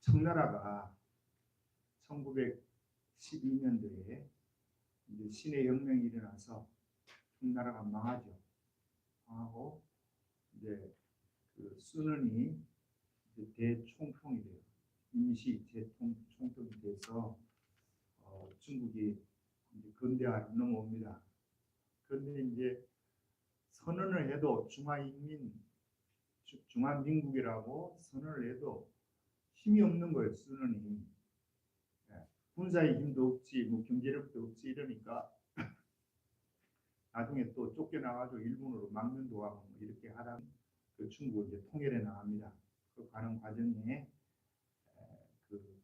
청나라가 1912년도에 이제 신의 혁명이 일어나서 청나라가 망하죠. 망하고 이제 그 순원이 대총통이 돼요. 임시 대총통이 돼서 중국이 이제 근대화로 넘어옵니다. 그런데 이제 선언을 해도 중화민국이라고 선언을 해도 힘이 없는 거예요. 순원이. 군사의 힘도 없지, 뭐 경제력도 없지 이러니까 나중에 또 쫓겨나가지고 일본으로 망명도 하고 뭐 이렇게 하다 그 중국을 이제 통일해 나갑니다. 그 가는 과정에 그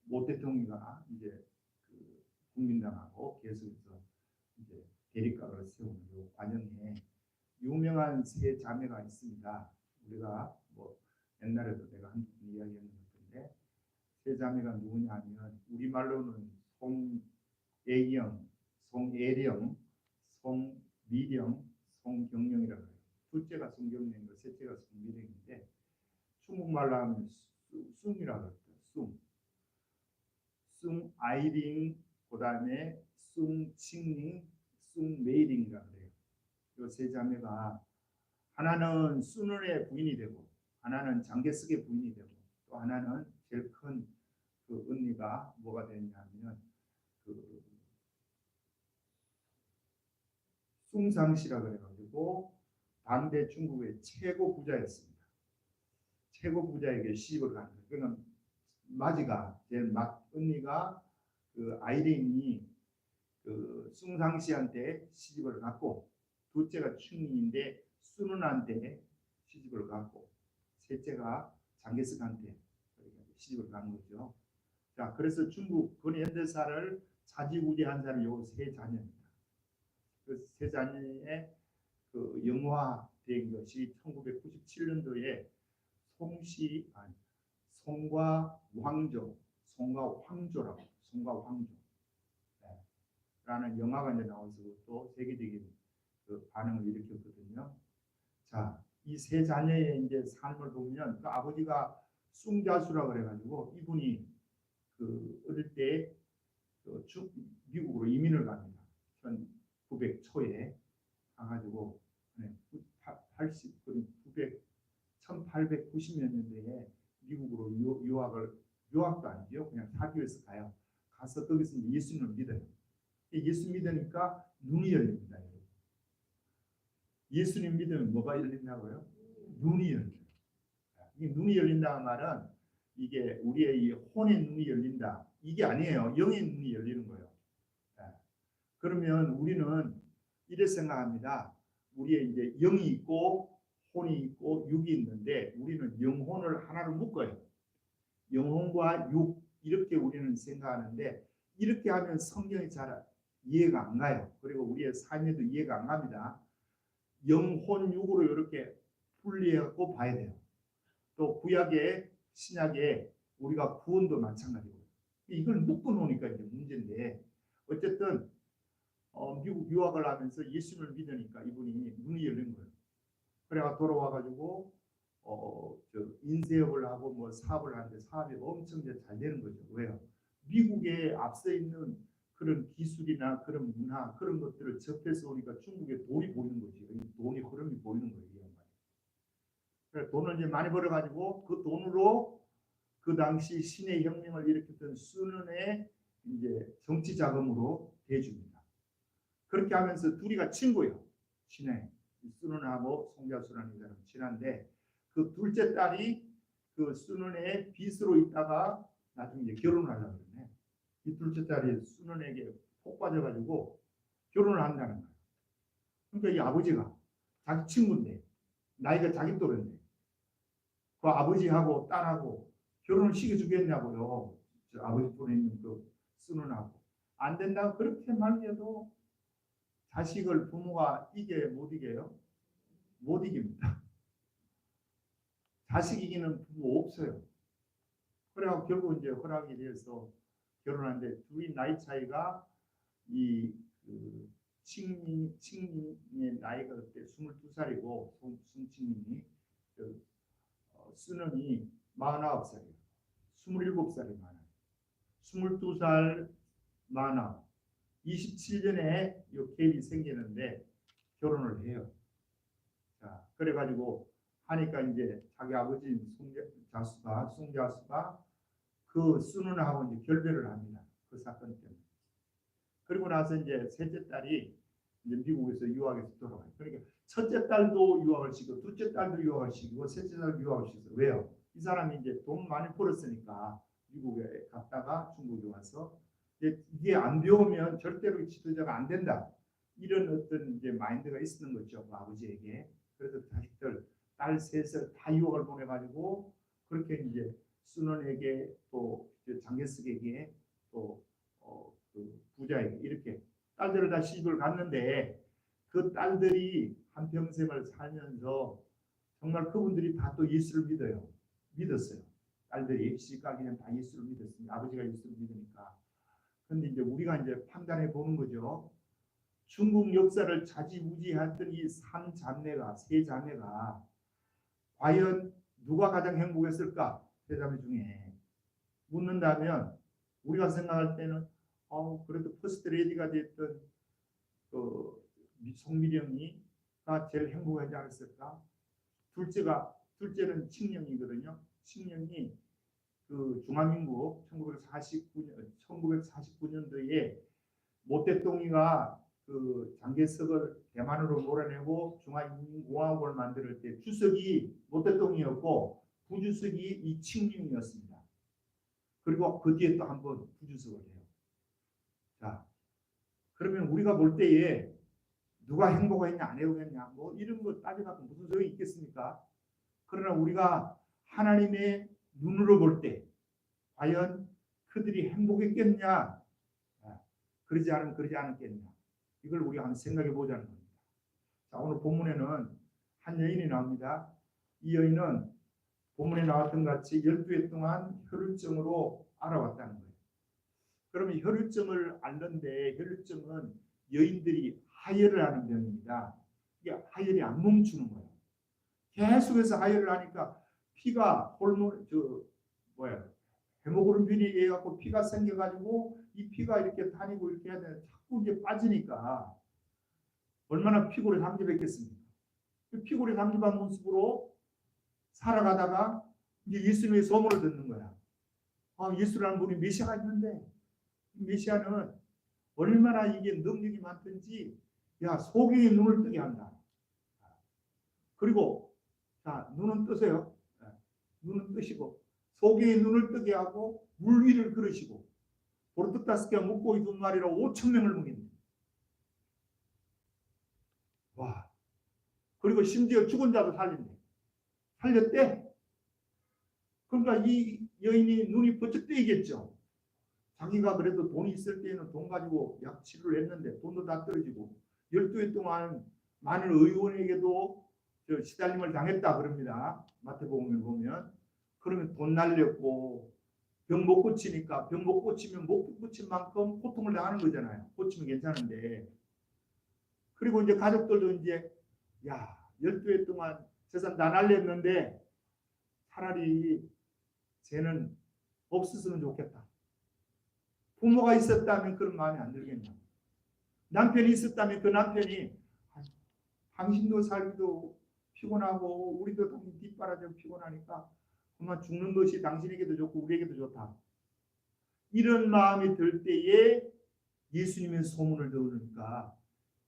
모 대통령이 이제 그 국민당하고 계속해서 이제 대립각을 세우는 이 과정에 유명한 세 자매가 있습니다. 우리가 뭐 옛날에도 내가 한 번 이야기했는 것 같은데 세 자매가 누구냐면 우리말로는 송애경, 송애령, 송미령, 송경령이라고 해요. 둘째가 송경령이고 셋째가 송미령인데 중국말로 하면 숭이라고 해요. 숭 아이링, 그다음에 숭칭링, 숭메이링이라고 해요. 이 세 자매가 하나는 순원의 부인이 되고 하나는 장개석의 부인이 되고 또 하나는 제일 큰 그 언니가 뭐가 되냐면 그 숭상씨라고 해가지고 당대 중국의 최고 부자였습니다. 최고 부자에게 시집을 간 거예요. 그러니까 마지가 제일 언니가 그 아이린이 그 숭상씨한테 시집을 갔고 둘째가 춘인인데 순은한테 시집을 갔고 셋째가 장개석한테 시집을 간 거죠. 자, 그래서 중국 근현대사를 좌지우지한 사람이 요 세 자녀입니다. 그 세 자녀의 그 영화된 것이 1997년도에 송과 황조라고 라는 영화가 이제 나와서 또 세계적인 그 반응을 일으켰거든요. 자, 이 세 자녀의 이제 삶을 보면 그 아버지가 숭자수라 그래가지고 이분이 그 어릴 때 그 미국으로 이민을 갑니다. 1900 초에 가가지고 1890몇 년대에 미국으로 유학도 아니죠. 그냥 사기 위해서 가요. 가서 거기서 예수님을 믿어요. 예수 믿으니까 눈이 열립니다. 예수님 믿으면 뭐가 열린다고요? 눈이 열려요. 이 눈이 열린다는 말은 이게 우리의 이 혼의 눈이 열린다. 이게 아니에요. 영의 눈이 열리는 거예요. 그러면 우리는 이래 생각합니다. 우리의 이제 영이 있고 혼이 있고 육이 있는데 우리는 영혼을 하나로 묶어요. 영혼과 육 이렇게 우리는 생각하는데 이렇게 하면 성경이 잘 이해가 안 가요. 그리고 우리의 삶에도 이해가 안 갑니다. 영혼 육으로 이렇게 분리해갖고 봐야 돼요. 또 구약의 신약에 우리가 구원도 마찬가지고 이걸 묶어 놓으니까 이제 문제인데 어쨌든 미국 유학을 하면서 예수를 믿으니까 이분이 눈이 열린 거예요. 그래가 돌아와가지고 인쇄업을 하고 뭐 사업을 하는데 사업이 엄청 잘 되는 거죠. 왜요? 미국에 앞서 있는 그런 기술이나 그런 문화 그런 것들을 접해서 오니까 중국의 돈이 보이는 거지. 돈이 흐름이 보이는 거예요. 그래서 돈을 이제 많이 벌어가지고 그 돈으로 그 당시 신의 혁명을 일으켰던 순원의 이제 정치 자금으로 대줍니다. 그렇게 하면서 둘이가 친구예요. 친해. 순원하고 송자수라는 사람 친한데 그 둘째 딸이 그 순원의 빚으로 있다가 나중에 이제 결혼을 하려고 그러네. 이 둘째 딸이 순원에게 폭 빠져가지고 결혼을 한다는 거예요. 그러니까 이 아버지가 자기 친구인데 나이가 자기 또래인데 그 아버지하고 딸하고 결혼을 시켜주겠냐고요. 저 아버지 분에 있는 그 순원하고 안 된다고 그렇게 말해도 자식을 부모가 못 이겨요? 못 이깁니다. 자식 이기는 부모 없어요. 그래서 결국 이제 허락이 돼서 결혼하는데 둘이 나이 차이가 그 칭님의 나이가 그때 22살이고 송칭님이 순원이 49살이에요. 27살이 많아요. 22살 많아. 27년에 이 갭이 생기는데 결혼을 해요. 자, 그래가지고 하니까 이제 자기 아버지 송자수가 그 순은하고 이제 결별을 합니다. 그 사건 때문에. 그리고 나서 이제 셋째 딸이 이제 미국에서 유학에서 돌아와요. 그러니까 첫째 딸도 유학을 시키고, 둘째 딸도 유학을 시키고, 셋째 딸도 유학을 시켰어요. 왜요? 이 사람이 이제 돈 많이 벌었으니까 미국에 갔다가 중국에 와서 이게 안 배우면 절대로 지도자가 안 된다. 이런 어떤 이제 마인드가 있었던 거죠, 그 아버지에게. 그래서 자식들 딸 셋을 다 유학을 보내가지고 그렇게 이제 순원에게 또 장개석에게 또 그 부자에게 이렇게 딸들을 다 시집을 갔는데 그 딸들이 한평생을 살면서 정말 그분들이 다 또 예수를 믿었어요. 딸들이 시집가기 전에 다 예수를 믿었습니다. 아버지가 예수를 믿으니까. 그런데 이제 우리가 이제 판단해 보는 거죠. 중국 역사를 좌지우지했던 이 세 자매가 과연 누가 가장 행복했을까? 세 자매 중에 묻는다면 우리가 생각할 때는 그래도 퍼스트 레디가 됐던 그 송미령이가 제일 행복하지 않았을까? 둘째는 칙령이거든요. 칙령이 그 중화민국 1949년도에 모태똥이가 그 장개석을 대만으로 몰아내고 중화인민공화국을 만들 때 주석이 모태똥이었고 부주석이 이 칙령이었습니다. 그리고 그 뒤에 또 한 번 부주석을 해요. 자, 그러면 우리가 볼 때에 누가 행복했냐 안 행복했냐 뭐 이런 거 따져갖고 무슨 소용이 있겠습니까? 그러나 우리가 하나님의 눈으로 볼 때 과연 그들이 행복했겠냐? 그러지 않았겠냐? 이걸 우리가 한번 생각해 보자는 겁니다. 자, 오늘 본문에는 한 여인이 나옵니다. 이 여인은 본문에 나왔던 같이 12해 동안 혈루증으로 알아왔다는 거예요. 그러면 혈루증을 앓는데 혈루증은 여인들이 하혈을 하는 병입니다. 이게 하혈이 안 멈추는 거예요. 계속해서 하혈을 하니까 피가 헤모글로빈이 해갖고 피가 생겨가지고 이 피가 이렇게 다니고 이렇게 해야 되는데 자꾸 이제 빠지니까 얼마나 피골이 잠집했겠습니까? 피골이 잠집한 모습으로 살아가다가 이제 예수님의 소문을 듣는 거야. 예수라는 분이 메시아가 있는데 메시아는 얼마나 이게 능력이 많든지 소경의 눈을 뜨게 한다. 그리고 자, 눈은 뜨세요. 눈은 뜨시고 소경의 눈을 뜨게 하고 물 위를 걸으시고 보르떡 5개와 물고기 2마리로 5,000명을 먹입니다. 와. 그리고 심지어 죽은 자도 살렸대. 그러니까 이 여인이 눈이 번쩍 뜨이겠죠. 자기가 그래도 돈이 있을 때는 돈 가지고 약 치료를 했는데 돈도 다 떨어지고 12해 동안 많은 의원에게도 시달림을 당했다 그럽니다. 마태복음에 보면. 그러면 돈 날렸고 병 못 고치니까 병 못 고치면 못 고친 만큼 고통을 당하는 거잖아요. 고치면 괜찮은데. 그리고 이제 가족들도 이제 12해 동안 재산 다 날렸는데 차라리 쟤는 없었으면 좋겠다. 부모가 있었다면 그런 마음이 안 들겠냐. 남편이 있었다면 그 남편이 당신도 살기도 피곤하고 우리도 당신 뒷바라지고 피곤하니까 그만 죽는 것이 당신에게도 좋고 우리에게도 좋다. 이런 마음이 들 때에 예수님의 소문을 들으니까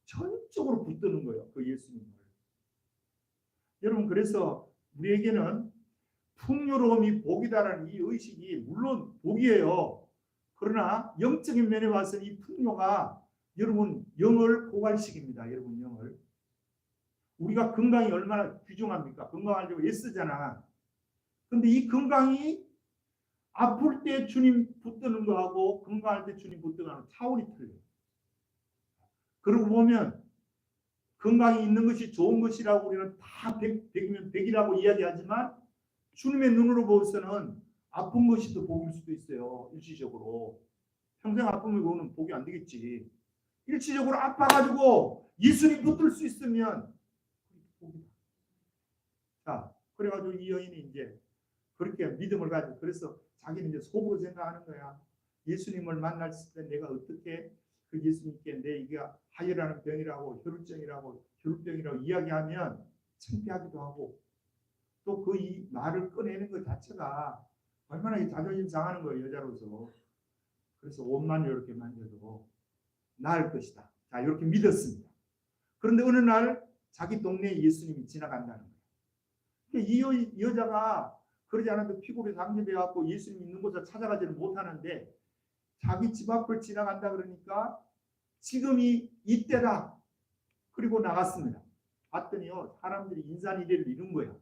전적으로 붙드는 거예요. 그 예수님을. 여러분 그래서 우리에게는 풍요로움이 복이다라는 이 의식이 물론 복이에요. 그러나 영적인 면에 와서는 이 풍요가 여러분 영을 고갈시킵니다. 여러분 영을. 우리가 건강이 얼마나 귀중합니까? 건강하려고 애쓰잖아. 근데 이 건강이 아플 때 주님 붙드는 거하고 건강할 때 주님 붙드는 거하고 차원이 틀려요. 그러고 보면 건강이 있는 것이 좋은 것이라고 우리는 다 100이면 100이라고 이야기하지만 주님의 눈으로 보고서는 아픈 것이 더 복일 수도 있어요. 일시적으로. 평생 아프면 그거는 복이 안 되겠지. 일시적으로 아파가지고 예수님 붙들 수 있으면 복이다. 자, 그래가지고 이 여인이 이제 그렇게 믿음을 가지고 그래서 자기는 이제 속으로 생각하는 거야. 예수님을 만났을 때 내가 어떻게 그 예수님께 내 이게 하혈하는 병이라고 혈우병이라고 이야기하면 창피하기도 하고 또 그 이 말을 꺼내는 것 자체가 얼마나 자존심 상하는 거예요, 여자로서. 그래서 옷만 이렇게 만져도 나을 것이다. 자, 이렇게 믿었습니다. 그런데 어느 날 자기 동네에 예수님이 지나간다는 거예요. 이 여자가 그러지 않아도 피골이 상접해 갖고 예수님 있는 곳을 찾아가지를 못하는데 자기 집 앞을 지나간다 그러니까 지금이 이때다. 그리고 나갔습니다. 봤더니요, 사람들이 인산이례를 이룬 거야.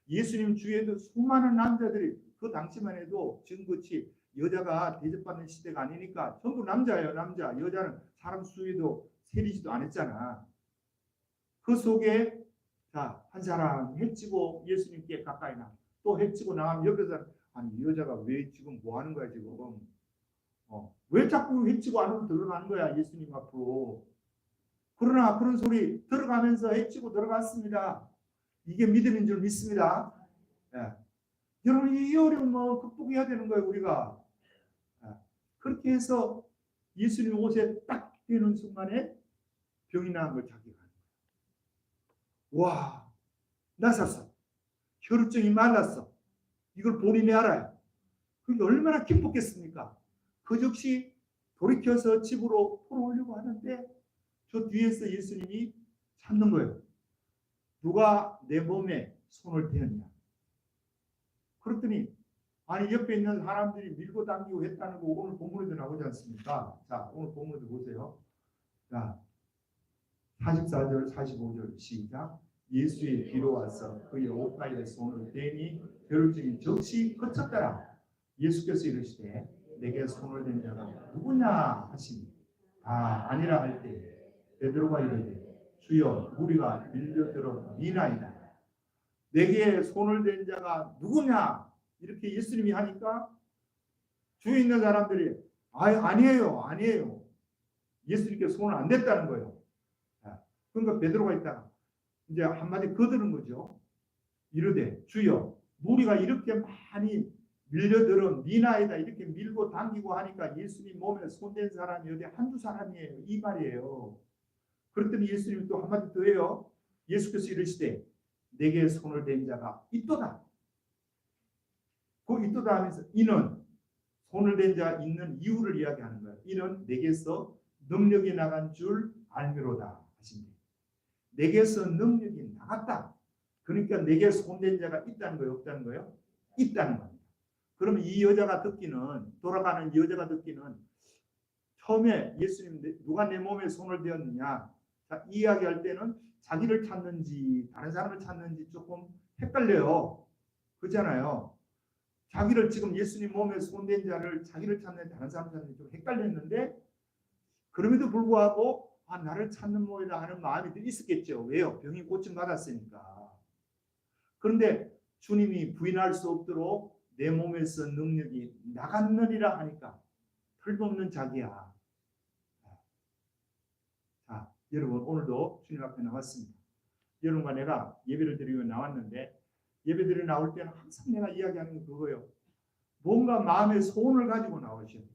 예수님 주위에도 수많은 남자들이 그 당시만 해도 지금같이 여자가 대접받는 시대가 아니니까 전부 남자예요. 남자. 여자는 사람 수위도 세리지도 않았잖아. 그 속에 자, 한 사람 해치고 예수님께 가까이 나. 또 해치고 나가면 옆에서 아니 이 여자가 왜 지금 뭐 하는 거야 지금. 왜 자꾸 해치고 안으로 들어가는 거야 예수님 앞으로. 그러나 그런 소리 들어가면서 해치고 들어갔습니다. 이게 믿음인 줄 믿습니다. 예. 여러분 이 어려움은 극복해야 되는 거예요 우리가. 예. 그렇게 해서 예수님 옷에 딱 되는 순간에 병이 나은 걸 자기가 하는 거예요. 와, 나섰어. 혈우증이 말랐어. 이걸 본인이 알아요. 그게 얼마나 기뻤겠습니까? 그 즉시 돌이켜서 집으로 돌아오려고 하는데 저 뒤에서 예수님이 찾는 거예요. 누가 내 몸에 손을 대었냐. 그랬더니 아니 옆에 있는 사람들이 밀고 당기고 했다는 거 오늘 본문에도 나오지 않습니까? 자, 오늘 본문도 보세요. 자, 44절 45절 시작. 예수의 뒤로 와서 그의 옷가에 손을 대니 혈우증이 즉시 그쳤더라. 예수께서 이르시되 내게 손을 댄 자가 누구냐 하시니 아니라 할 때 베드로가 이르되 주여 우리가 밀려들어 미나이다. 내게 손을 댄 자가 누구냐 이렇게 예수님이 하니까 주위에 있는 사람들이 아니에요. 예수님께 손을 안 댔다는 거예요. 그러니까 베드로가 있다가 이제 한마디 거드는 거죠. 이르되 주여 무리가 이렇게 많이 밀려들어 미나이다. 이렇게 밀고 당기고 하니까 예수님 몸에 손댄 사람이 어디 한두 사람이에요. 이 말이에요. 그랬더니 예수님이 또 한마디 더 해요. 예수께서 이르시되 내게 손을 댄 자가 있도다. 그 있도다 하면서 이는 손을 댄 자가 있는 이유를 이야기하는 거예요. 이는 내게서 능력이 나간 줄 알미로다 하십니다. 내게서 능력이 나갔다. 그러니까 내게 손댄 자가 있다는 거예요? 없다는 거예요? 있다는 겁니다. 그러면 이 여자가 듣기는 돌아가는 여자가 듣기는 처음에 예수님 누가 내 몸에 손을 대었느냐 자, 이야기할 때는 자기를 찾는지 다른 사람을 찾는지 조금 헷갈려요. 그렇잖아요. 자기를 지금 예수님 몸에 손댄 자를 자기를 찾는 다른 사람 찾는지 좀 헷갈렸는데 그럼에도 불구하고 나를 찾는 모이다 하는 마음이 있었겠죠. 왜요? 병이 고침 받았으니까. 그런데 주님이 부인할 수 없도록 내 몸에서 능력이 나갔느니라 하니까 털없는 자기야. 자, 여러분 오늘도 주님 앞에 나왔습니다. 여러분과 내가 예배를 드리고 나왔는데 예배 드리고 나올 때는 항상 내가 이야기하는 건 그거예요. 뭔가 마음의 소원을 가지고 나오셔야 돼요.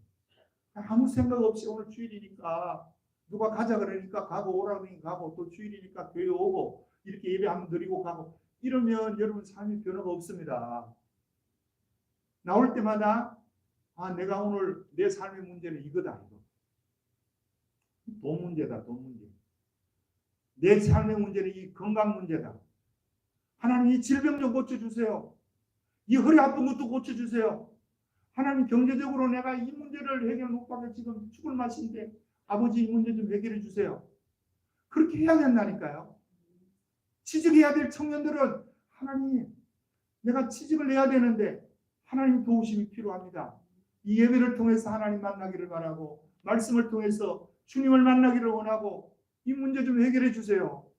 아무 생각 없이 오늘 주일이니까 누가 가자 그러니까 가고 오라 그러니까 가고 또 주일이니까 교회 오고 이렇게 예배 한번 드리고 가고 이러면 여러분 삶의 변화가 없습니다. 나올 때마다 내가 오늘 내 삶의 문제는 이거다. 돈 문제다. 돈 문제. 내 삶의 문제는 이 건강 문제다. 하나님 이 질병 좀 고쳐주세요. 이 허리 아픈 것도 고쳐주세요. 하나님 경제적으로 내가 이 문제를 해결 못 받아 지금 죽을 맛인데 아버지 이 문제 좀 해결해 주세요. 그렇게 해야 된다니까요. 취직해야 될 청년들은 하나님 내가 취직을 해야 되는데 하나님 도우심이 필요합니다. 이 예배를 통해서 하나님 만나기를 바라고 말씀을 통해서 주님을 만나기를 원하고 이 문제 좀 해결해 주세요.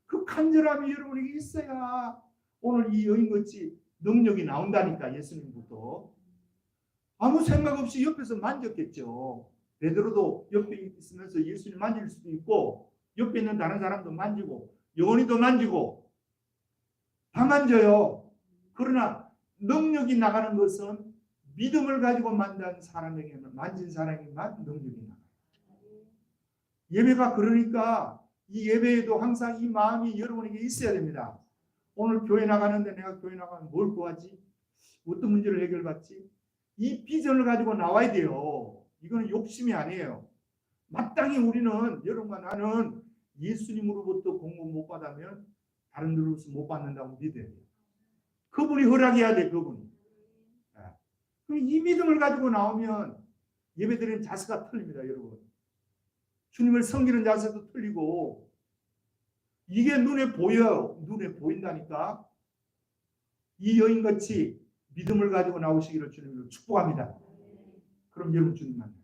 그 간절함이 여러분에게 있어야 오늘 이 여인같이 능력이 나온다니까. 예수님부터 아무 생각 없이 옆에서 만졌겠죠. 베드로도 옆에 있으면서 예수님 만질 수도 있고 옆에 있는 다른 사람도 만지고 영원히도 만지고 다 만져요. 그러나 능력이 나가는 것은 믿음을 가지고 만진 사람에게만 능력이 나가요. 예배가 그러니까 이 예배에도 항상 이 마음이 여러분에게 있어야 됩니다. 오늘 교회 나가는데 내가 교회 나가면 뭘 구하지? 어떤 문제를 해결받지? 이 비전을 가지고 나와야 돼요. 이거는 욕심이 아니에요. 마땅히 우리는, 여러분과 나는 예수님으로부터 공급 못 받으면 다른 데로부터 못 받는다고 믿어야 돼요. 그분이 허락해야 돼, 그분이. 이 믿음을 가지고 나오면 예배드리는 자세가 틀립니다, 여러분. 주님을 섬기는 자세도 틀리고, 이게 눈에 보여요. 눈에 보인다니까. 이 여인같이 믿음을 가지고 나오시기를 주님으로 축복합니다. 그럼 여러분 주님 만나요.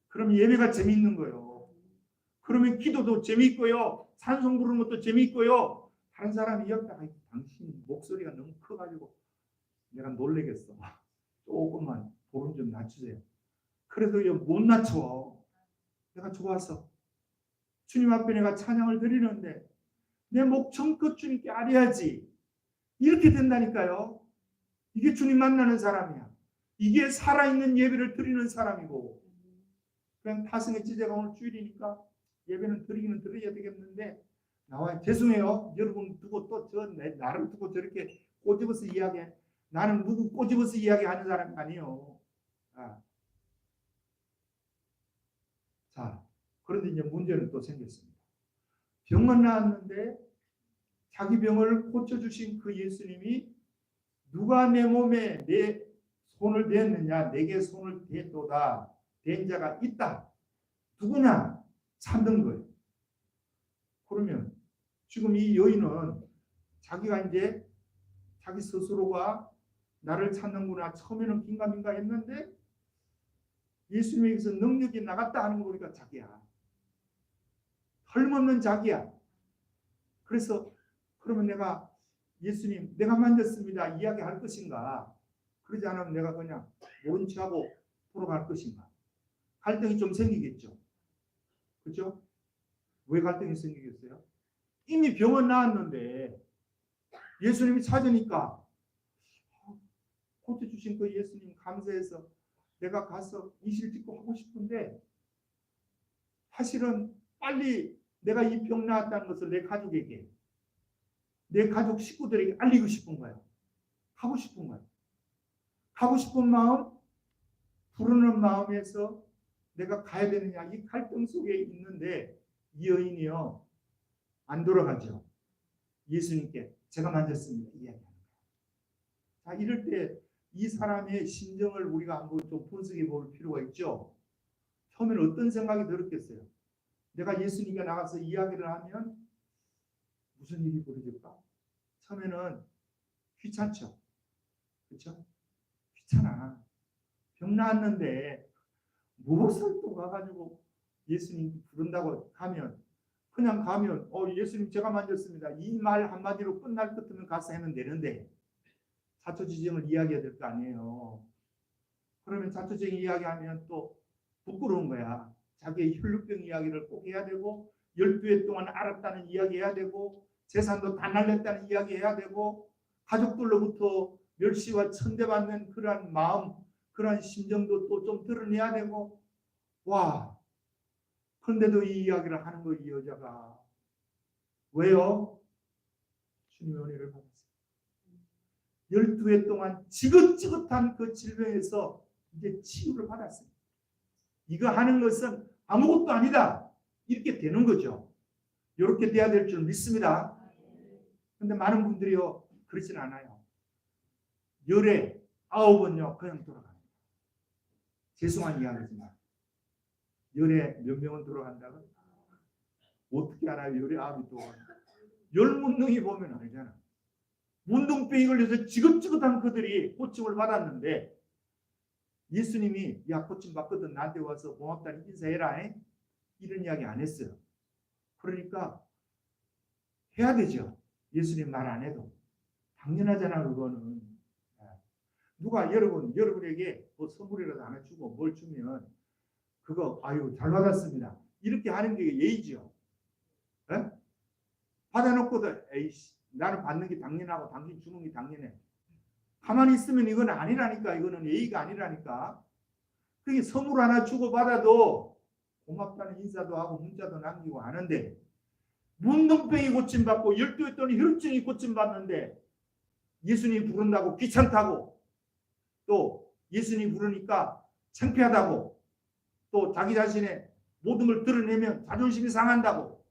그럼 예배가 재미있는 거예요. 그러면 기도도 재미있고요. 찬송 부르는 것도 재미있고요. 다른 사람이 옆에 당신 목소리가 너무 커가지고 내가 놀래겠어. 조금만 볼륨 좀 낮추세요. 그래도 못 낮춰. 내가 좋아서 주님 앞에 내가 찬양을 드리는데 내 목 정껏 주님께 아뢰야지. 이렇게 된다니까요. 이게 주님 만나는 사람이야. 이게 살아있는 예배를 드리는 사람이고, 그냥 타성의 지제가 오늘 주일이니까 예배는 드리기는 드려야 되겠는데 나와 죄송해요. 여러분 두고 또 나를 두고 저렇게 꼬집어서 이야기해. 나는 누구 꼬집어서 이야기하는 사람이 아니에요. 자, 그런데 이제 문제는 또 생겼습니다. 병은 나았는데 자기 병을 고쳐주신 그 예수님이 누가 내 몸에 내 손을 대었느냐, 내게 손을 대도다 된 자가 있다. 누구냐? 찾는 거예요. 그러면 지금 이 여인은 자기가 이제 자기 스스로가 나를 찾는구나. 처음에는 긴가민가 했는데 예수님에게서 능력이 나갔다 하는 거 보니까 자기야. 헐없는 자기야. 그래서 그러면 내가 예수님 내가 만졌습니다 이야기할 것인가? 그러지 않으면 내가 그냥 모른 척하고 돌아갈 것인가? 갈등이 좀 생기겠죠. 그렇죠? 왜 갈등이 생기겠어요? 이미 병은 나았는데 예수님이 찾으니까 고쳐주신 그 예수님 감사해서 내가 가서 이실 짓고 하고 싶은데 사실은 빨리 내가 이 병 나았다는 것을 내 가족에게, 내 가족 식구들에게 알리고 싶은 거예요. 하고 싶은 거예요. 가고 싶은 마음, 부르는 마음에서 내가 가야 되느냐 이 갈등 속에 있는데 이 여인이요 안 돌아가죠. 예수님께 제가 만졌습니다 이야기하는 거예요. 자, 이럴 때 이 사람의 심정을 우리가 한번 좀 분석해 볼 필요가 있죠. 처음에는 어떤 생각이 들었겠어요? 내가 예수님께 나가서 이야기를 하면 무슨 일이 벌어질까? 처음에는 귀찮죠. 그렇죠? 귀찮아. 병 나았는데 무엇을 또 가가지고 예수님 부른다고 가면 그냥 가면 예수님 제가 만졌습니다. 이 말 한마디로 끝날 것 같으면 가서 하면 되는데 자초지정을 이야기해야 될 거 아니에요. 그러면 자초지정 이야기하면 또 부끄러운 거야. 자기의 혈루병 이야기를 꼭 해야 되고 12회 동안 알았다는 이야기 해야 되고 재산도 다 날렸다는 이야기 해야 되고 가족들로부터 멸시와 천대받는 그러한 마음, 그러한 심정도 또 좀 드러내야 되고 와, 그런데도 이 이야기를 하는 거 이 여자가 왜요? 주님의 은혜를 받았어요. 12회 동안 지긋지긋한 그 질병에서 이제 치유를 받았어요. 이거 하는 것은 아무것도 아니다. 이렇게 되는 거죠. 이렇게 돼야 될 줄 믿습니다. 그런데 많은 분들이요 그렇진 않아요. 열에 9번요 그냥 돌아갑니다. 죄송한 이야기지만 열에 몇 명은 돌아간다고? 어떻게 알아요? 열에 9이 돌아간다. 열문능이 보면 알잖아. 문둥병이 걸려서 지긋지긋한 그들이 고침을 받았는데 예수님이 야 고침 받거든 나한테 와서 고맙다는 인사해라 이런 이야기 안 했어요. 그러니까 해야 되죠. 예수님 말 안 해도 당연하잖아. 그거는 누가 여러분에게 뭐 선물이라도 하나 주고 뭘 주면 그거 아유 잘 받았습니다 이렇게 하는 게 예의죠. 에? 받아놓고도 에이씨 나는 받는 게 당연하고 당신 주는 게 당연해. 가만히 있으면 이건 아니라니까. 이거는 예의가 아니라니까. 그게 선물 하나 주고받아도 고맙다는 인사도 하고 문자도 남기고 하는데, 문둥병이 고침받고 12회 동안 혈증이 고침받는데 예수님 부른다고 귀찮다고, 또 예수님 부르니까 창피하다고, 또 자기 자신의 모든 걸 드러내면 자존심이 상한다고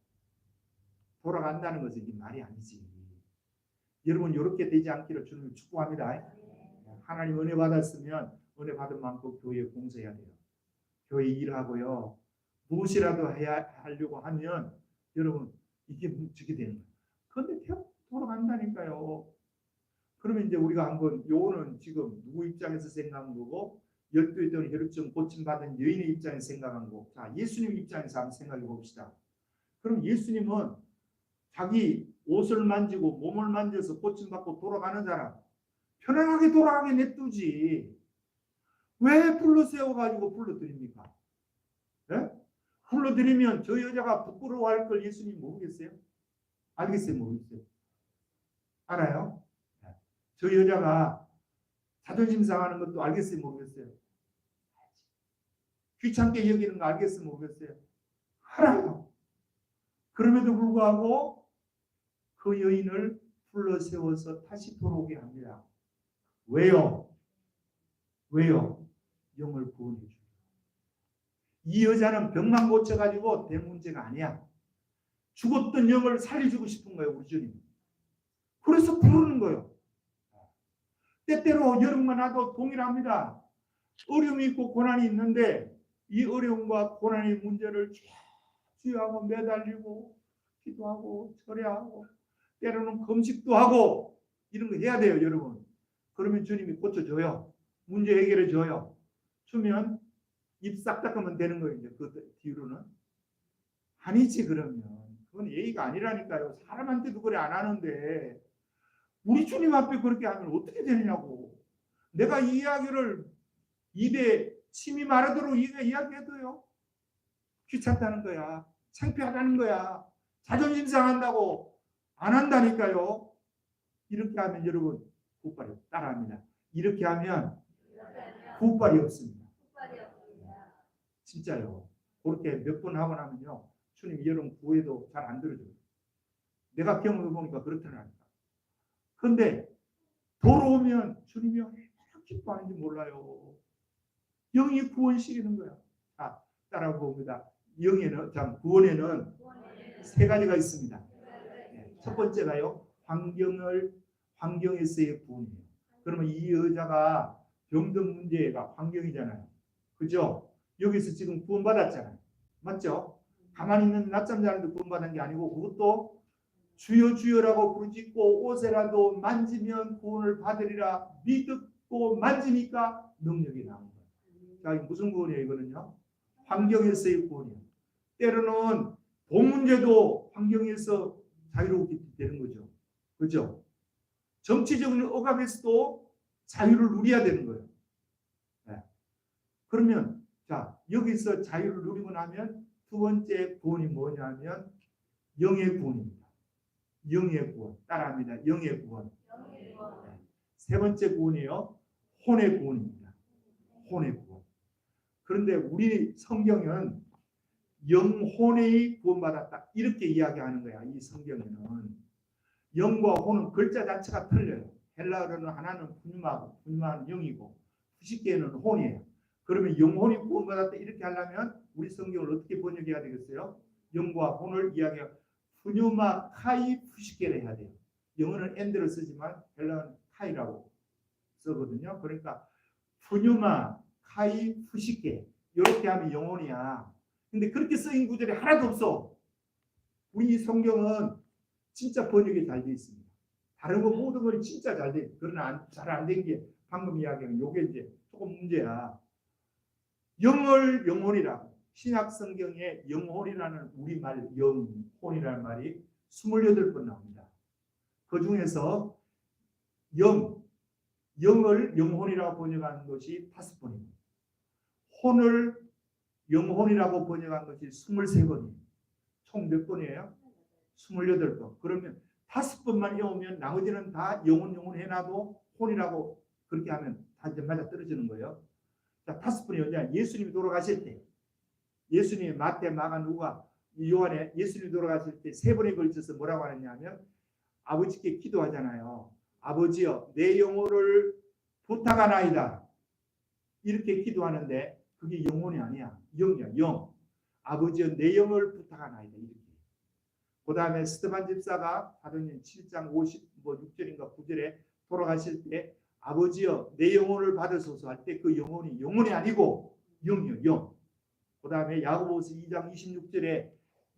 돌아간다는 것은 이게 말이 아니지. 여러분, 이렇게 되지 않기를 주님을 축복합니다. 하나님 은혜 받았으면 은혜 받은 만큼 교회에 봉사해야 돼요. 교회 일하고요. 무엇이라도 해야 하려고 하면 여러분 이게 뭉치게 되는 거예요. 그런데 돌아간다니까요. 그러면 이제 우리가 한번, 요거는 지금 누구 입장에서 생각한 거고, 12회 동안 혈증 고침받은 여인의 입장에서 생각한 거고, 자, 예수님 입장에서 한번 생각해 봅시다. 그럼 예수님은 자기 옷을 만지고 몸을 만져서 고침받고 돌아가는 사람 편안하게 돌아가게 냅두지, 왜 불러 세워가지고 불러드립니까? 네? 불러드리면 저 여자가 부끄러워할 걸 예수님 모르겠어요? 알겠어요? 모르겠어요? 알아요? 저 여자가 자존심 상하는 것도 알겠어요? 모르겠어요? 귀찮게 여기는 거 알겠어요? 모르겠어요? 알아요. 그럼에도 불구하고 그 여인을 불러 세워서 다시 돌아오게 합니다. 왜요? 왜요? 영을 구원해 주죠. 이 여자는 병만 고쳐가지고 될 문제가 아니야. 죽었던 영을 살려주고 싶은 거예요, 우리 주님. 그래서 부르는 거예요. 때때로 여러분과 나도 동일합니다. 어려움이 있고 고난이 있는데 이 어려움과 고난의 문제를 주여하고 매달리고 기도하고 절해하고 때로는 금식도 하고 이런 거 해야 돼요, 여러분. 그러면 주님이 고쳐줘요. 문제 해결해 줘요. 주면 입 싹 닦으면 되는 거예요. 이제 그 뒤로는 아니지. 그러면 그건 예의가 아니라니까요. 사람한테도 그래 안 하는데 우리 주님 앞에 그렇게 하면 어떻게 되느냐고. 내가 이 이야기를 입에 침이 마르도록 이야기해도요, 귀찮다는 거야. 창피하다는 거야. 자존심 상한다고 안 한다니까요. 이렇게 하면 여러분 굿발이 따라합니다. 이렇게 하면 굿발이 없습니다. 진짜요. 그렇게 몇 번 하고 나면요, 주님 여러분 구해도 잘 안 들어줘요. 내가 경험해 보니까 그렇더라니까. 그런데 돌아오면 주님이 왜 기뻐하는지 몰라요. 영이 구원시키는 거야. 자, 따라 봅니다. 영에는, 참, 구원에는 세 가지가 있습니다. 첫 번째가요, 환경에서의 구원이에요. 그러면 이 여자가 병든 문제가 환경이잖아요. 그죠? 여기서 지금 구원받았잖아요. 맞죠? 가만히 있는 낮잠 자는데 구원받은 게 아니고, 그것도 주여 주여라고 부르짖고 옷에라도 만지면 구원을 받으리라 믿고 만지니까 능력이 나온 거예요. 자, 무슨 구원이에요? 이거는요, 환경에서의 구원이에요. 때로는 돈 문제도 환경에서 자유롭게 되는 거죠. 그죠? 정치적인 억압에서도 자유를 누려야 되는 거예요. 네. 그러면 자, 여기서 자유를 누리고 나면 두 번째 구원이 뭐냐면 영의 구원입니다. 영의 구원. 따라합니다. 영의 구원. 네. 세 번째 구원이요, 혼의 구원입니다. 혼의 구원. 그런데 우리 성경은 영혼의 구원받았다 이렇게 이야기하는 거야. 이 성경에는 영과 혼은 글자 자체가 틀려요. 헬라어로는 하나는 분유만 영이고 후식계는 혼이에요. 그러면 영혼이 구원받았다 이렇게 하려면 우리 성경을 어떻게 번역해야 되겠어요? 영과 혼을 이야기하고 푸뉴마 카이 푸시케를 해야 돼요. 영어는 엔드를 쓰지만 헬라어는 카이라고 쓰거든요. 그러니까 푸뉴마 카이 푸시케 이렇게 하면 영혼이야. 근데 그렇게 쓰인 구절이 하나도 없어. 우리 성경은 진짜 번역이 잘 돼 있습니다. 다른 거 모든 건 진짜 잘 돼. 그러나 잘 안 된 게 방금 이야기한 요게 이제 조금 문제야. 영을 영혼이라고, 신약 성경에 영혼이라는 우리말 영혼이라는 말이 28번 나옵니다. 그 중에서 영을 영혼이라고 번역하는 것이 5번입니다. 혼을 영혼이라고 번역한 것이 23번이에요. 총 몇 번이에요? 28번. 그러면 5번만 외우면 나머지는 다 영혼 해놔도 혼이라고 그렇게 하면 다 이제 맞아 떨어지는 거예요. 자, 다섯 번이 언제 예수님이 돌아가실 때, 예수님이 마태, 마가, 누가, 요한에 예수님이 돌아가실 때 세 번에 걸쳐서 뭐라고 하느냐면 아버지께 기도하잖아요. 아버지여, 내 영혼을 부탁하나이다. 이렇게 기도하는데 그게 영혼이 아니야. 영이야, 영. 아버지여, 내 영을 부탁하나이다. 이렇게. 그 다음에 스데반 집사가 사도행전 7장 56절인가 9절에 돌아가실 때 아버지여, 내 영혼을 받으소서 할 때 그 영혼이 아니고 영이요, 영. 그 다음에 야고보서 2장 26절에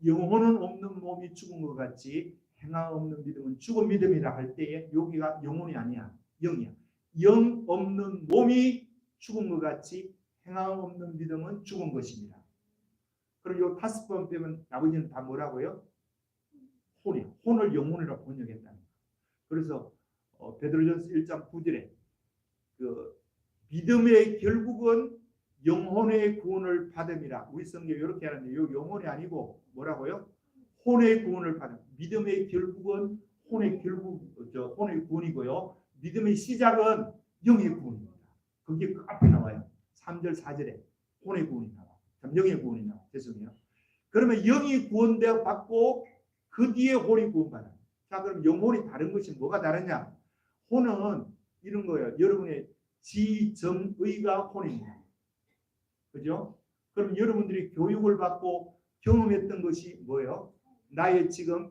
영혼은 없는 몸이 죽은 것 같이 행함 없는 믿음은 죽은 믿음이라 할 때에 여기가 영혼이 아니야, 영이야. 영 없는 몸이 죽은 것 같이 행함 없는 믿음은 죽은 것입니다. 그럼 요 다섯 번 빼면 나머지는 다 뭐라고요? 혼이야. 혼을 영혼이라고 번역했다는 거야. 그래서 베드로전서 1장 9절에 그 믿음의 결국은 영혼의 구원을 받음이라. 우리 성경에 이렇게 하는데 요 영혼이 아니고 뭐라고요? 혼의 구원을 받음. 믿음의 결국은 혼의 구원이고요. 믿음의 시작은 영의 구원입니다. 그게 그 앞에 나와요. 3절 4절에 혼의 구원이 나와. 영의 구원이 나와. 죄송해요. 그러면 영이 구원되어 받고 그 뒤에 혼이 구원받아요. 자, 그럼 영혼이 다른 것이 뭐가 다르냐? 혼은 이런 거예요. 여러분의 지정의가 혼입니다. 그죠? 그럼 여러분들이 교육을 받고 경험했던 것이 뭐예요? 나의 지금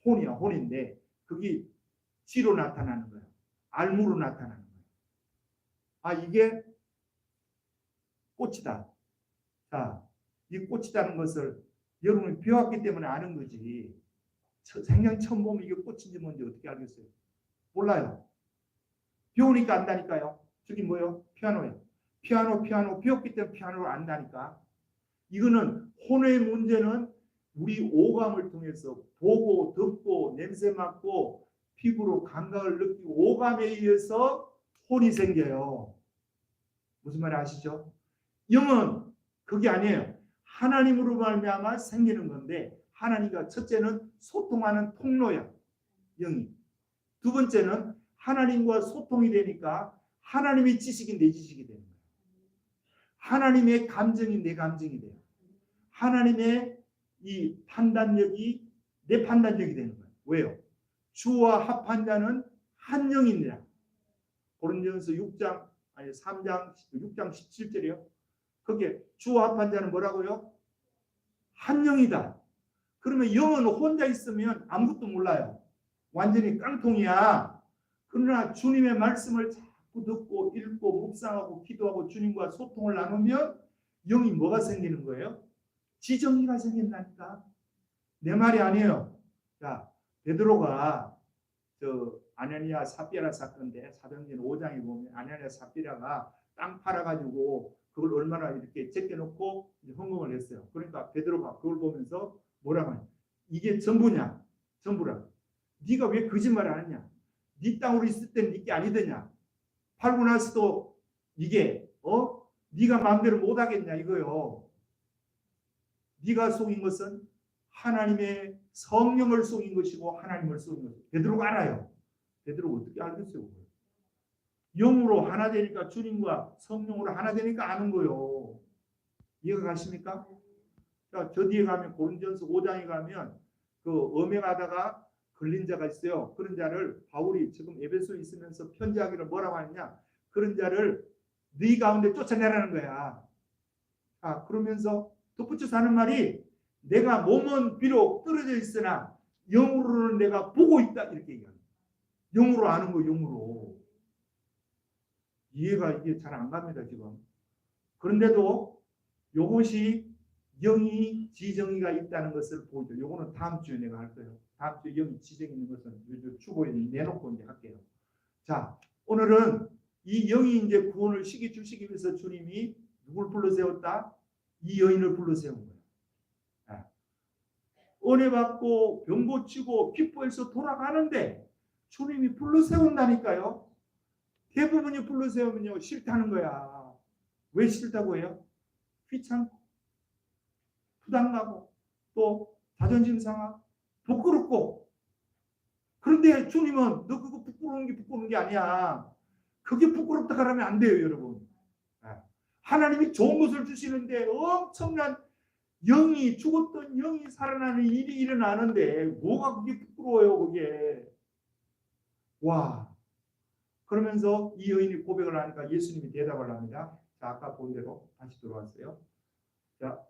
혼이야, 혼인데 그게 지로 나타나는 거예요. 알무로 나타나는 거예요. 아, 이게 꽃이다. 자, 이 꽃이라는 것을 여러분이 배웠기 때문에 아는 거지. 생전 처음 보면 이게 꽃인지 뭔지 어떻게 알겠어요? 몰라요. 배우니까 안다니까요. 저기 뭐요? 피아노예요. 피아노 배웠기 때문에 피아노를 안다니까. 이거는 혼의 문제는 우리 오감을 통해서 보고 듣고 냄새 맡고 피부로 감각을 느끼고 오감에 의해서 혼이 생겨요. 무슨 말인지 아시죠? 영은 그게 아니에요. 하나님으로 말미암아 생기는 건데 하나님과 첫째는 소통하는 통로야. 영이. 두 번째는 하나님과 소통이 되니까 하나님의 지식이 내 지식이 되는 거예요. 하나님의 감정이 내 감정이 돼요. 하나님의 이 판단력이 내 판단력이 되는 거예요. 왜요? 주와 합한 자는 한 영이니라. 고린도전서 6장 17절이요. 거기에 주와 합한 자는 뭐라고요? 한 영이다. 그러면 영은 혼자 있으면 아무것도 몰라요. 완전히 깡통이야. 그러나 주님의 말씀을 자꾸 듣고 읽고 묵상하고 기도하고 주님과 소통을 나누면 영이 뭐가 생기는 거예요? 지정의가 생긴다니까. 내 말이 아니에요. 자, 베드로가 아나니아 삽비라 사건인데 사도행전 5장에 보면 아나니아 삽비라가 땅 팔아가지고 그걸 얼마나 이렇게 제껴놓고 헌금을 했어요. 그러니까 베드로가 그걸 보면서 뭐라고 하냐? 이게 전부냐? 전부라. 네가 왜 거짓말을 하느냐? 네 땅으로 있을 때는 네게 아니더냐? 팔고 나서도 이게 네가 마음대로 못하겠냐 이거요. 네가 속인 것은 하나님의 성령을 속인 것이고 하나님을 속인 것이고 베드로가 알아요. 베드로가 어떻게 알겠어요? 영으로 하나 되니까 주님과 성령으로 하나 되니까 아는 거요. 이해가 가십니까? 자, 저 뒤에 가면 고린도전서 5장에 가면 그 음행하다가 걸린 자가 있어요. 그런 자를 바울이 지금 에베소에 있으면서 편지하기를 뭐라고 하느냐? 그런 자를 네 가운데 쫓아내라는 거야. 아, 그러면서 덧붙여서 하는 말이 내가 몸은 비록 떨어져 있으나 영으로는 내가 보고 있다 이렇게 얘기합니다. 영으로 아는 거 영으로. 이해가 이게 잘 안 갑니다 지금. 그런데도 이것이 영이 지정의가 있다는 것을 보죠. 요거는 다음 주에 내가 할 거예요. 다음 주에 영이 지정이 있는 것은 추고에 내놓고 이제 할게요. 자, 오늘은 이 영이 이제 구원을 주시기 위해서 주님이 누굴 불러 세웠다? 이 여인을 불러 세운 거예요. 은혜 받고 병 고치고 기뻐해서 돌아가는데 주님이 불러 세운다니까요. 대부분이 불러 세우면요 싫다는 거야. 왜 싫다고 해요? 귀찮고 부담나고 또 자존심 상하고 부끄럽고. 그런데 주님은 너 그거 부끄러운 게 아니야. 그게 부끄럽다 그러면 안 돼요, 여러분. 하나님이 좋은 것을 주시는데 엄청난 영이, 죽었던 영이 살아나는 일이 일어나는데 뭐가 그게 부끄러워요, 그게. 와. 그러면서 이 여인이 고백을 하니까 예수님이 대답을 합니다. 자, 아까 본 대로 다시 들어왔어요. 자,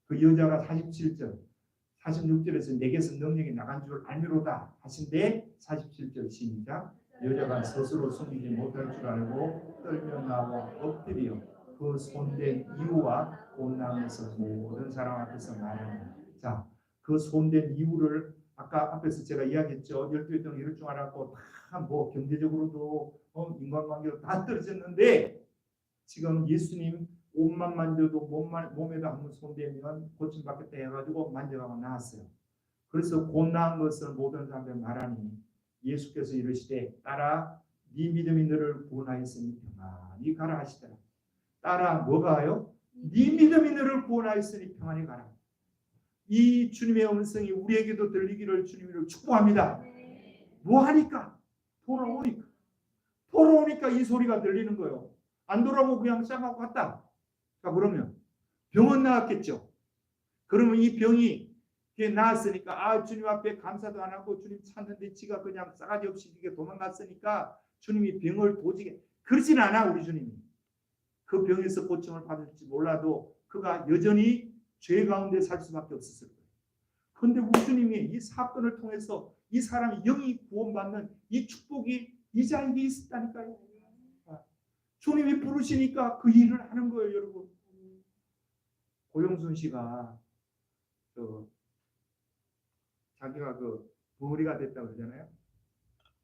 그 여자가 47절, 46절에서 내게서 능력이 나간 줄 알미로다 하신데 47절 시작. 여자가 스스로 숨기지 못할 줄 알고 떨며 나와 엎드려 그 손댄 이유와 온당에서 모든 사람 앞에서 말하는. 자, 그 손댄 이유를 아까 앞에서 제가 이야기했죠. 12회 동안 이럴 줄 알았고 다 뭐 경제적으로도 인간관계로 다 떨어졌는데 지금 예수님 옷만 만져도 몸에도 한번 손대면 고침받겠다 해가지고 만져가고 나왔어요. 그래서 곧 나은 것을 모든 사람들이 말하니 예수께서 이르시되 딸아 네 믿음이 너를 구원하였으니 평안히 가라 하시더라. 딸아 뭐가요? 네 믿음이 너를 구원하였으니 평안히 가라. 이 주님의 음성이 우리에게도 들리기를 주님을 축복합니다. 뭐 하니까? 돌아오니까 이 소리가 들리는 거예요. 안 돌아오고 그냥 쌍하고 갔다. 자, 그러면 병은 나았겠죠. 그러면 이 병이 나았으니까 주님 앞에 감사도 안 하고 주님 찾는데 지가 그냥 싸가지 없이 이게 도망갔으니까 주님이 병을 도지게 그러진 않아. 우리 주님이 그 병에서 고침을 받을지 몰라도 그가 여전히 죄 가운데 살 수밖에 없었을 거예요. 그런데 우리 주님이 이 사건을 통해서 이 사람이 영이 구원받는 이 축복이 이 자에게 있었다니까요. 주님이 부르시니까 그 일을 하는 거예요, 여러분. 고영순 씨가 자기가 벙어리가 됐다고 그러잖아요.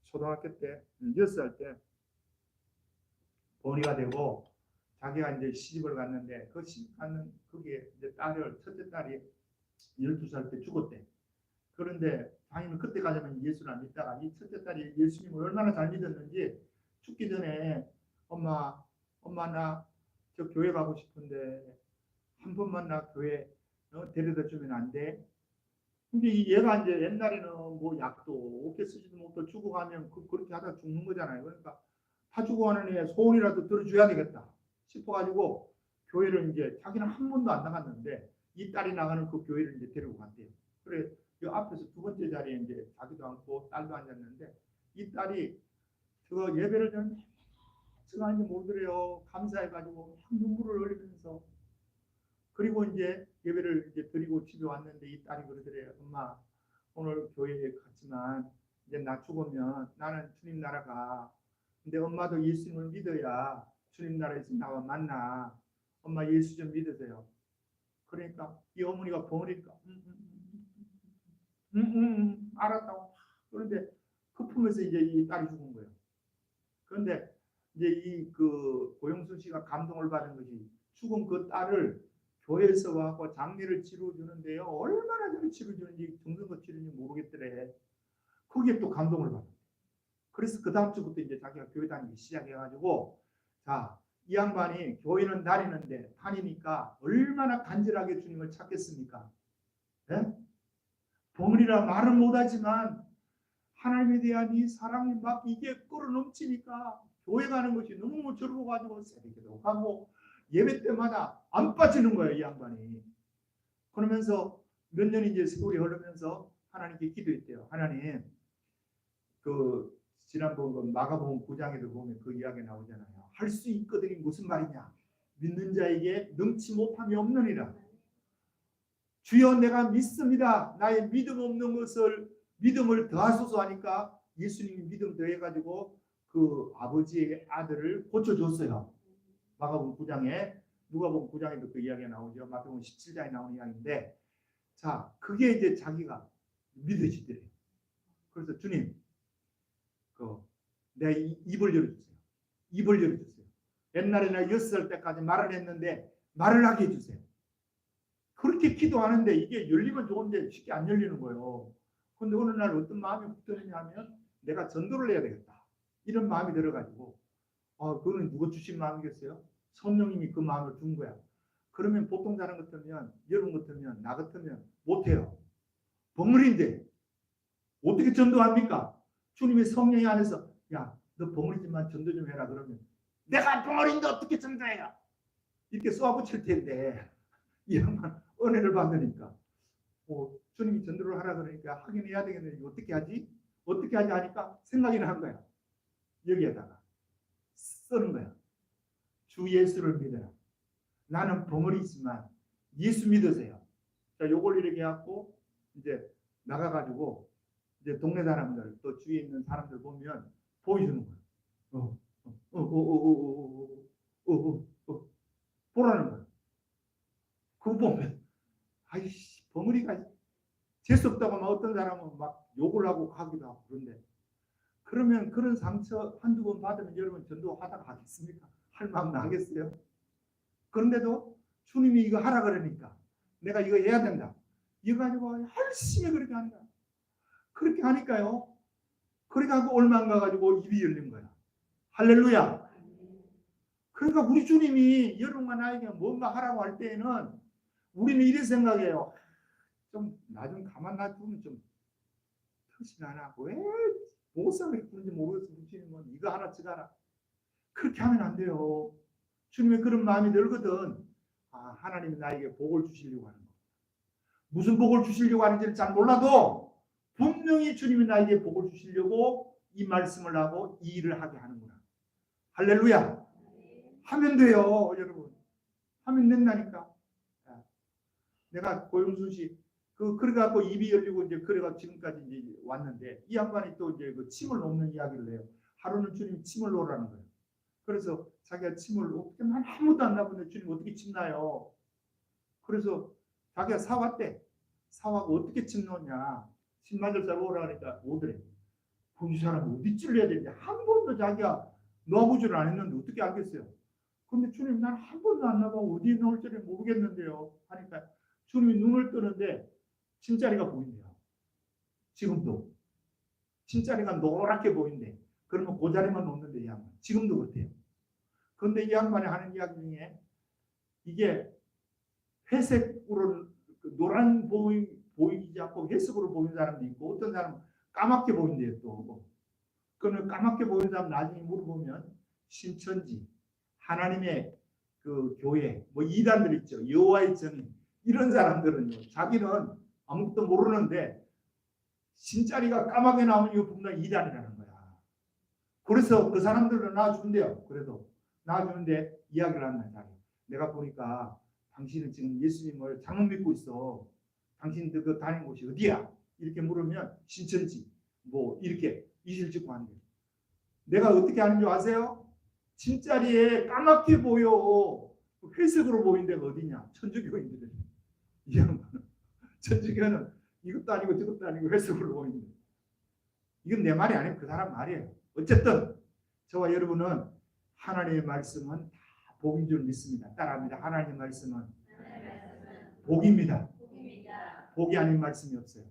초등학교 때 6살 때 벙어리가 되고 자기가 이제 시집을 갔는데 그 시집 갔는 그게 이제 첫째 딸이 12살 때 죽었대. 그런데 자기는 그때까지는 예수를 안 믿다가 이 첫째 딸이 예수님을 얼마나 잘 믿었는지 죽기 전에 엄마 나 저 교회 가고 싶은데 한 번만 나 교회 데려다 주면 안 돼? 근데 얘가 이제 옛날에는 뭐 약도 오게 쓰지도 못하고 죽어가면 그렇게 하다 죽는 거잖아요. 그러니까 다 죽어가는 애 소원이라도 들어줘야 되겠다 싶어가지고 교회를 이제 자기는 한 번도 안 나갔는데 이 딸이 나가는 그 교회를 이제 데리고 갔대요. 그래 이 앞에서 두 번째 자리에 이제 자기도 앉고 딸도 앉았는데 이 딸이 저 예배를 좀 제가 이제 모르더래요. 감사해가지고 눈물을 흘리면서 그리고 이제 예배를 이제 드리고 집에 왔는데 이 딸이 그러더래요. 엄마 오늘 교회에 갔지만 이제 나 죽으면 나는 주님 나라 가. 근데 엄마도 예수님을 믿어야 주님 나라에서 나와 만나. 엄마 예수 좀 믿으세요. 그러니까 이 어머니가 벙어리니까 알았다고. 그런데 급하면서 이제 이 딸이 죽은 거예요. 그런데 이제 이 고영순 씨가 감동을 받은 것이 죽은 그 딸을 교회에서 와서 장례를 치러주는데요. 얼마나 잘 치러주는지 정성껏 치르는지 모르겠더래. 거기에 또 감동을 받아. 그래서 그 다음 주부터 이제 자기가 교회 다니기 시작해가지고 자, 이 양반이 교회는 다니니까 얼마나 간절하게 주님을 찾겠습니까? 네? 벙어리라 말은 못하지만 하나님에 대한 이 사랑이 막 이게 끌어넘치니까 교회 가는 것이 너무 즐거워가지고 새벽에도 가고 예배 때마다 안 빠지는 거예요, 이 양반이. 그러면서 몇 년이 이제 세월이 흐르면서 하나님께 기도했대요. 하나님, 지난번 마가복음 9장에도 보면 그 이야기 나오잖아요. 할 수 있거든이 무슨 말이냐? 믿는 자에게 능치 못함이 없느니라. 주여 내가 믿습니다. 나의 믿음 없는 것을 믿음을 더하소서 하니까 예수님이 믿음 더해가지고 그 아버지의 아들을 고쳐줬어요. 마가복음 9장에 누가복음 9장에도 그 이야기가 나오죠. 마태복음 17장에 나오는 이야기인데 자 그게 이제 자기가 믿어지더래요. 그래서 주님 내 입을 열어주세요. 입을 열어주세요. 옛날에는 6살 때까지 말을 했는데 말을 하게 해주세요. 그렇게 기도하는데 이게 열리면 좋은데 쉽게 안 열리는 거예요. 그런데 어느 날 어떤 마음이 훅 드느냐 하면 내가 전도를 해야 되겠다. 이런 마음이 들어가지고 그거는 누가 주신 마음이겠어요? 성령님이 그 마음을 준 거야. 그러면 보통 사람 같으면 여러분 같으면 나 같으면 못해요. 벙어리인데 어떻게 전도합니까? 주님의 성령이 안에서 야 너 벙어리지만 전도 좀 해라. 그러면 내가 벙어리인데 어떻게 전도해요? 이렇게 쏘아붙일 텐데 이 양반 은혜를 받으니까 주님이 전도를 하라 그러니까 하긴 해야 되겠는데 어떻게 하지? 어떻게 하지 하니까 생각이 나는 거야. 여기에다가 쓰는 거야. 주 예수를 믿어라. 나는 벙어리지만 예수 믿으세요. 자, 요걸 이렇게 해갖고 이제 나가가지고 이제 동네 사람들 또 주위에 있는 사람들 보면 보여주는 거야. 보라는 거야. 그거 보면 아이씨 벙어리가 재수없다고 막 어떤 사람은 막 욕을 하고 가기도 하고 그런데 그러면 그런 상처 한두 번 받으면 여러분 전도하다가 하겠습니까? 할 마음 나겠어요? 그런데도 주님이 이거 하라 그러니까 내가 이거 해야 된다. 이거 가지고 열심히 그렇게 한다. 그렇게 하니까요. 그렇게 하고 얼마 안 가가지고 입이 열린 거야. 할렐루야. 그러니까 우리 주님이 여러분과 나에게 뭔가 하라고 할 때에는 우리는 이래 생각해요. 좀 나 좀 가만 놔두면 좀 탓이 나나. 왜 못살게 그런지 모르겠어. 우리 주님은 이거 하나 저거 하나. 그렇게 하면 안 돼요. 주님의 그런 마음이 들거든. 아, 하나님이 나에게 복을 주시려고 하는 거. 무슨 복을 주시려고 하는지는 잘 몰라도 분명히 주님이 나에게 복을 주시려고 이 말씀을 하고 이 일을 하게 하는구나. 할렐루야. 하면 돼요, 여러분. 하면 된다니까. 내가 고영순 씨 그래갖고 입이 열리고 이제 그래가 지금까지 이제 왔는데 이 양반이 또 이제 그 침을 놓는 이야기를 해요. 하루는 주님 침을 놓으라는 거예요. 그래서 자기가 침을 어떻게 난 아무도 안 나보는데 주님 어떻게 침 나요? 그래서 자기가 사왔대. 사와고 어떻게 침 놓냐? 침 맞을 사람 오라 하니까 오더래. 이 사람 어디 찔러야 되는데 한 번도 자기가 놓아보지를 안 했는데 어떻게 알겠어요? 근데 주님 난 한 번도 안 나보고 어디에 놓을 줄 모르겠는데요. 하니까 주님이 눈을 뜨는데 침자리가 보인대요. 지금도 침자리가 노랗게 보인대. 그러면 그 자리만 놓는데 이 양반 지금도 그렇대요. 그런데 이 양반이 하는 이야기 중에 이게 회색으로 노란 보이지 않고 회색으로 보이는 사람도 있고 어떤 사람은 까맣게 보인대요. 또 그러면 까맣게 보이는 사람 나중에 물어보면 신천지 하나님의 그 교회 뭐 이단들 있죠. 여호와의 증인 이런 사람들은요. 자기는 아무것도 모르는데 신자리가 까맣게 나오면 이거 분명 이단이라는 거야. 그래서 그 사람들은 놔준대요. 그래도 놔주는데 이야기를 한다. 자기. 내가 보니까 당신은 지금 예수님을 잘못 믿고 있어. 당신들 그 다니는 곳이 어디야? 이렇게 물으면 신천지 뭐 이렇게 이실 짓고 하는 거예요. 내가 어떻게 하는 줄 아세요? 침자리에 까맣게 보여. 회색으로 보이는 데가 어디냐? 천주교인들은. 이 양반은 천주교는 이것도 아니고 저것도 아니고 회색으로 보이는데 이건 내 말이 아니고 그 사람 말이에요. 어쨌든 저와 여러분은 하나님의 말씀은 다 복인 줄 믿습니다. 따라합니다. 하나님의 말씀은 복입니다. 복이 아닌 말씀이 없어요.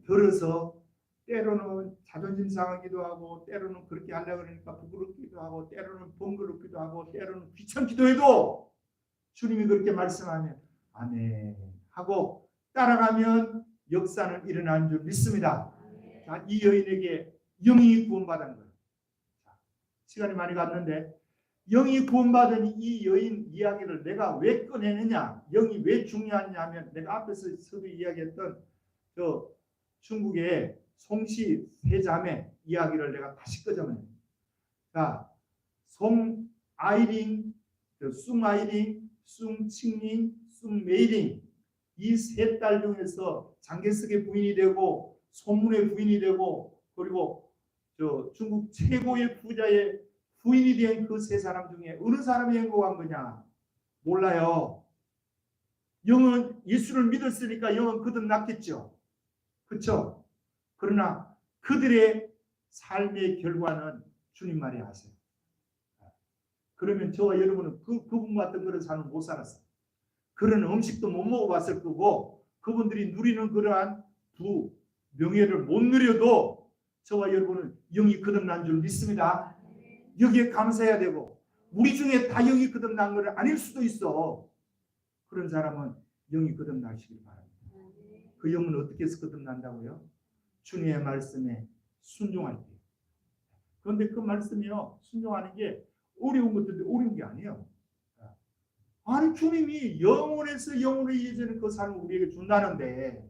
들어서 때로는 자존심 상하기도 하고 때로는 그렇게 하려고 그러니까 부끄럽기도 하고 때로는 번거롭기도 하고 때로는 귀찮기도 해도 주님이 그렇게 말씀하면 아멘 하고 따라가면 역사는 일어나는 줄 믿습니다. 자, 이 여인에게 영이 구원받은 거예요. 자, 시간이 많이 갔는데 영이 구원받은 이 여인 이야기를 내가 왜 꺼내느냐, 영이 왜 중요하냐 하면 내가 앞에서 서두 이야기했던 저 중국의 송씨 세 자매 이야기를 내가 다시 끄자면 자, 송 아이링, 숭 아이링, 숭 칭링, 숭 메이링 이 세 딸 중에서 장개석의 부인이 되고 손문의 부인이 되고 그리고 저 중국 최고의 부자의 부인이 된 그 세 사람 중에 어느 사람이 행복한 거냐? 몰라요. 영은 예수를 믿었으니까 영은 그들 낳겠죠. 그렇죠? 그러나 그들의 삶의 결과는 주님 말이 아세요. 그러면 저와 여러분은 그분 같은 그런 삶을 못 살았어요. 그런 음식도 못 먹어봤을 거고 그분들이 누리는 그러한 부, 명예를 못 누려도 저와 여러분은 영이 거듭난 줄 믿습니다. 여기에 감사해야 되고 우리 중에 다 영이 거듭난 것은 아닐 수도 있어. 그런 사람은 영이 거듭나시길 바랍니다. 그 영은 어떻게 해서 거듭난다고요? 주님의 말씀에 순종할 때 그런데 그 말씀이요, 순종하는 게 어려운 것들인데 어려운 게 아니에요. 아니 주님이 영원에서 영원에 이어지는 그 삶을 우리에게 준다는데,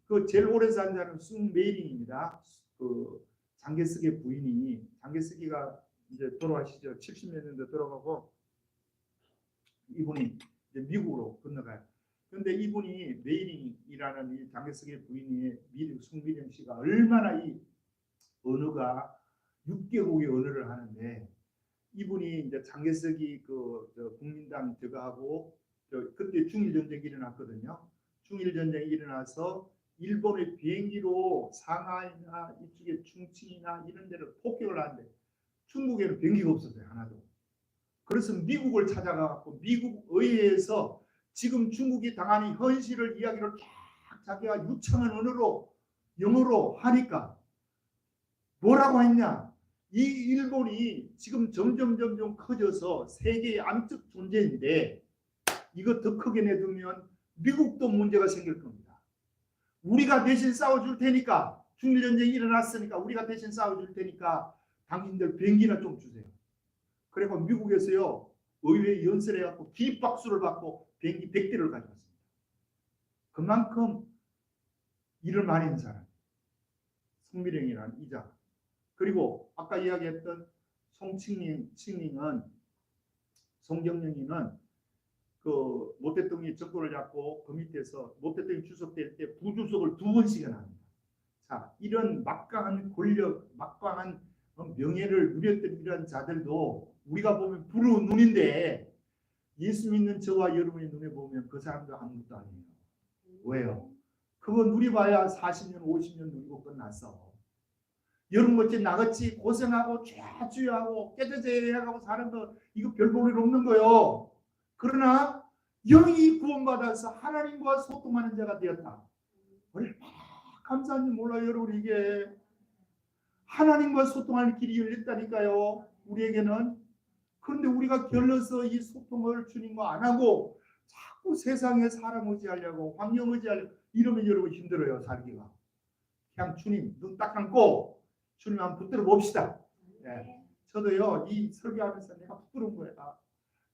그 제일 오래 산 자는 숭메이링입니다. 그 장개쓰기 부인이, 장개쓰기가 이제 돌아가시죠. 70몇 년대 돌아가고 이분이 이제 미국으로 건너가요. 그런데 이분이 메이링이라는 이 장개쓰기 부인이 숭미령 씨가 얼마나 이 언어가 6개국의 언어를 하는데, 이분이 이제 장개석이 국민당 저거하고 그때 중일 전쟁이 일어났거든요. 중일 전쟁이 일어나서 일본의 비행기로 상하이나 이쪽에 충칭이나 이런 데를 폭격을 하는데 중국에는 비행기가 없었어요, 하나도. 그래서 미국을 찾아가고 미국 의회에서 지금 중국이 당하는 현실을 이야기를 쫙 자기가 유창한 언어로 영어로 하니까 뭐라고 했냐? 이 일본이 지금 점점 커져서 세계의 암적 존재인데 이거 더 크게 내두면 미국도 문제가 생길 겁니다. 우리가 대신 싸워줄 테니까, 중일전쟁이 일어났으니까 우리가 대신 싸워줄 테니까 당신들 비행기나 좀 주세요. 그리고 미국에서요 의회 연설해갖고 기립박수를 받고 비행기 100대를 가져왔습니다. 그만큼 일을 많이 한 사람, 성미령이라는 이자. 그리고 아까 이야기했던 송칭링은, 송경영이는 그 모 대통령이 정권을 잡고 그 밑에서 모 대통령이 주석될 때 부주석을 2번씩이나 합니다. 자, 이런 막강한 권력, 막강한 명예를 누렸던 이런 자들도 우리가 보면 부러운 눈인데, 예수 믿는 저와 여러분의 눈에 보면 그 사람도 아무것도 아니에요. 왜요? 그거 누려봐야 40년, 50년 누리고 끝났어. 여러분같이 나같이 고생하고 죄주의하고 깨져져야하고 사는 거 이거 별 볼 일 없는 거요. 그러나 영이 구원받아서 하나님과 소통하는 자가 되었다. 얼마나 감사한지 몰라요, 여러분. 이게 하나님과 소통하는 길이 열렸다니까요, 우리에게는. 그런데 우리가 결러서 이 소통을 주님과 안 하고 자꾸 세상에 사람 의지하려고, 환경 의지하려고 이러면 여러분 힘들어요, 살기가. 그냥 주님 눈 딱 감고 주님 한번 붙들어 봅시다. 네. 저도요 이 설교하면서 내가 부끄러운 거야.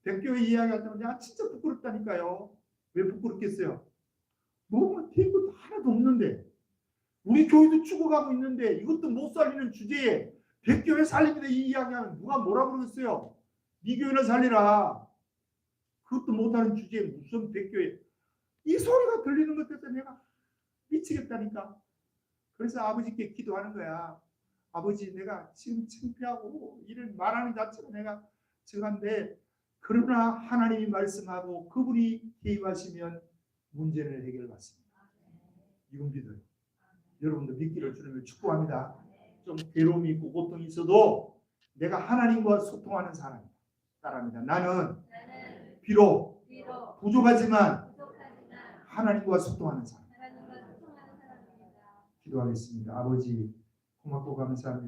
백교회 이야기할 때는 내가 진짜 부끄럽다니까요. 왜 부끄럽겠어요? 너무 된 것도 하나도 없는데, 우리 교회도 죽어가고 있는데 이것도 못 살리는 주제에 백교회 살립니다 이 이야기하면 누가 뭐라 그러겠어요? 네 교회나 살리라. 그것도 못하는 주제에 무슨 백교회. 이 소리가 들리는 것 때문에 내가 미치겠다니까. 그래서 아버지께 기도하는 거야. 아버지, 내가 지금 창피하고 이런 말하는 자체가 내가 저간데, 그러나 하나님이 말씀하고 그분이 개입하시면 문제는 해결받습니다. 이건 믿어요. 여러분도 믿기를 주님을 축복합니다. 좀 괴로움이 있고 고통이 있어도 내가 하나님과 소통하는 사람이다. 따라합니다. 나는 비록 부족하지만 하나님과 소통하는 사람. 기도하겠습니다. 아버지, 고맙고 감사합니다.